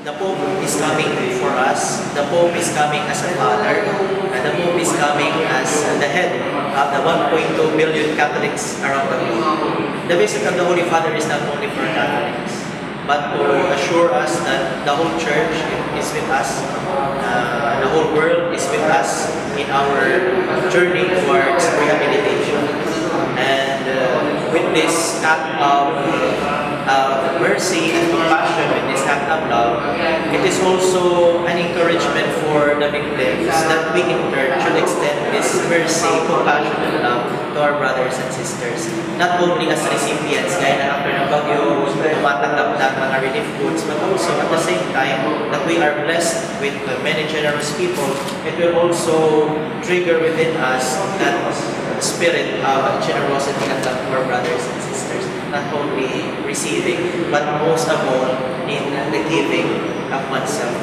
The Pope is coming for us. The Pope is coming as a father. And the Pope is coming as the head of the 1.2 billion Catholics around the globe. The visit of the Holy Father is not only for Catholics, but to assure us that the whole Church is with us, the whole world is with us in our journey towards rehabilitation. And with this act of mercy and compassion, with this act of love, it is also an encouragement for the victims that we in turn should extend this mercy, compassion, and love to our brothers and sisters. Not only as recipients, gaya na after ng bagyo, tumatanggap ng mga relief goods, but also at the same time that we are blessed with many generous people, it will also trigger within us that spirit of generosity and love for brothers and sisters. Not only receiving, but most of all in the giving of oneself.